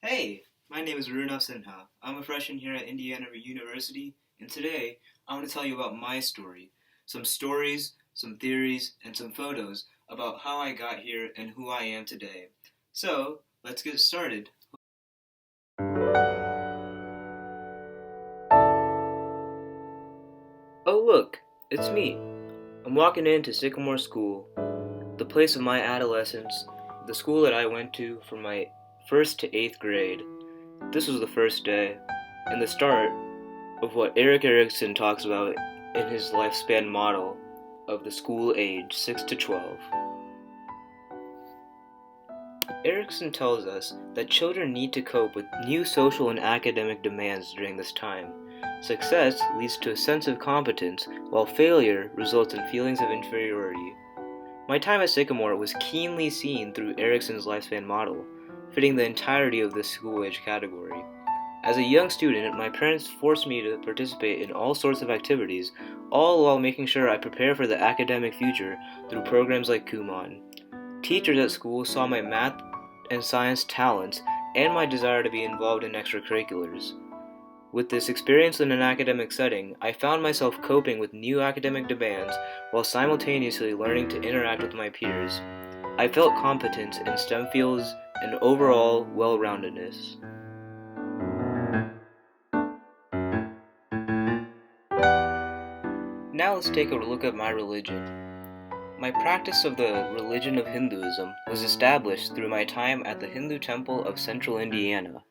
Hey, my name is Runav Sinha. I'm a freshman here at Indiana University, and today I want to tell you about my story. Some stories, some theories, and some photos about how I got here and who I am today. So, let's get started. Oh, look, it's me. I'm walking into Sycamore School, the place of my adolescence, the school that I went to from my first to eighth grade. This was the first day, and the start of what Erik Erikson talks about in his lifespan model of the school age 6 to 12. Erikson tells us that children need to cope with new social and academic demands during this time. Success leads to a sense of competence, while failure results in feelings of inferiority. My time at Sycamore was keenly seen through Erikson's lifespan model, fitting the entirety of this school age category. As a young student, my parents forced me to participate in all sorts of activities, all while making sure I prepare for the academic future through programs like Kumon. Teachers at school saw my math and science talents and my desire to be involved in extracurriculars. With this experience in an academic setting, I found myself coping with new academic demands while simultaneously learning to interact with my peers. I felt competence in STEM fields and overall well-roundedness. Now let's take a look at my religion. My practice of the religion of Hinduism was established through my time at the Hindu Temple of Central Indiana.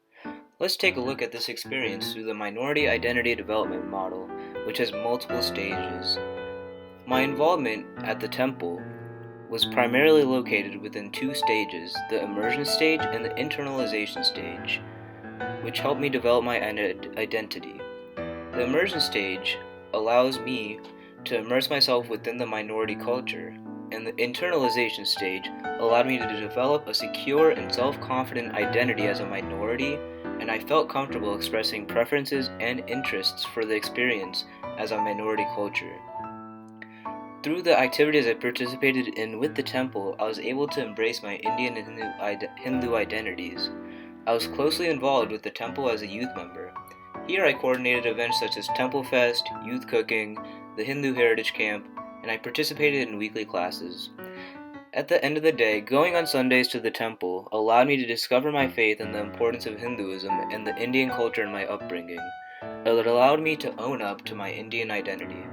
Let's take a look at this experience through the Minority Identity Development Model, which has multiple stages. My involvement at the temple was primarily located within two stages, the immersion stage and the internalization stage, which helped me develop my identity. The immersion stage allows me to immerse myself within the minority culture, and the internalization stage allowed me to develop a secure and self-confident identity as a minority, and I felt comfortable expressing preferences and interests for the experience as a minority culture. Through the activities I participated in with the temple, I was able to embrace my Indian and Hindu identities. I was closely involved with the temple as a youth member. Here I coordinated events such as Temple Fest, youth cooking, the Hindu Heritage Camp, and I participated in weekly classes. At the end of the day, going on Sundays to the temple allowed me to discover my faith and the importance of Hinduism and the Indian culture in my upbringing. It allowed me to own up to my Indian identity.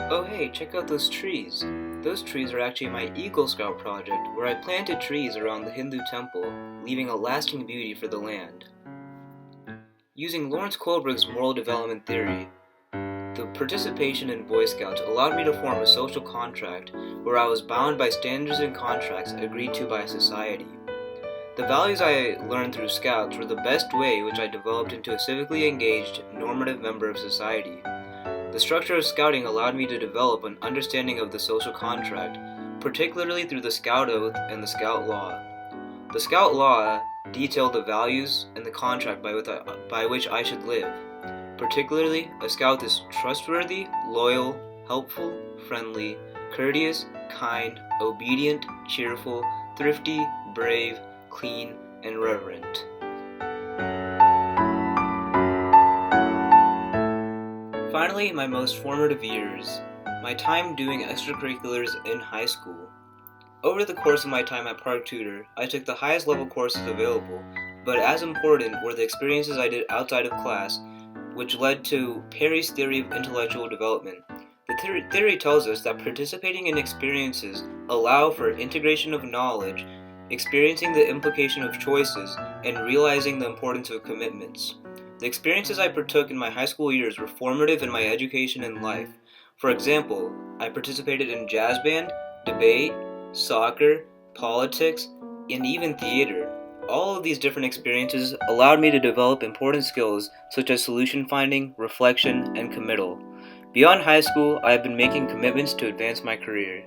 Oh hey, check out those trees. Those trees are actually my Eagle Scout project, where I planted trees around the Hindu temple, leaving a lasting beauty for the land. Using Lawrence Kohlberg's moral development theory, the participation in Boy Scouts allowed me to form a social contract where I was bound by standards and contracts agreed to by society. The values I learned through Scouts were the best way which I developed into a civically engaged, normative member of society. The structure of Scouting allowed me to develop an understanding of the social contract, particularly through the Scout Oath and the Scout Law. The Scout Law detailed the values and the contract by which I should live. Particularly, a Scout is trustworthy, loyal, helpful, friendly, courteous, kind, obedient, cheerful, thrifty, brave, clean, and reverent. Finally, my most formative years, my time doing extracurriculars in high school. Over the course of my time at Park Tutor, I took the highest level courses available, but as important were the experiences I did outside of class, which led to Perry's theory of intellectual development. The theory tells us that participating in experiences allow for integration of knowledge, experiencing the implication of choices, and realizing the importance of commitments. The experiences I partook in my high school years were formative in my education and life. For example, I participated in jazz band, debate, soccer, politics, and even theater. All of these different experiences allowed me to develop important skills such as solution finding, reflection, and committal. Beyond high school, I have been making commitments to advance my career.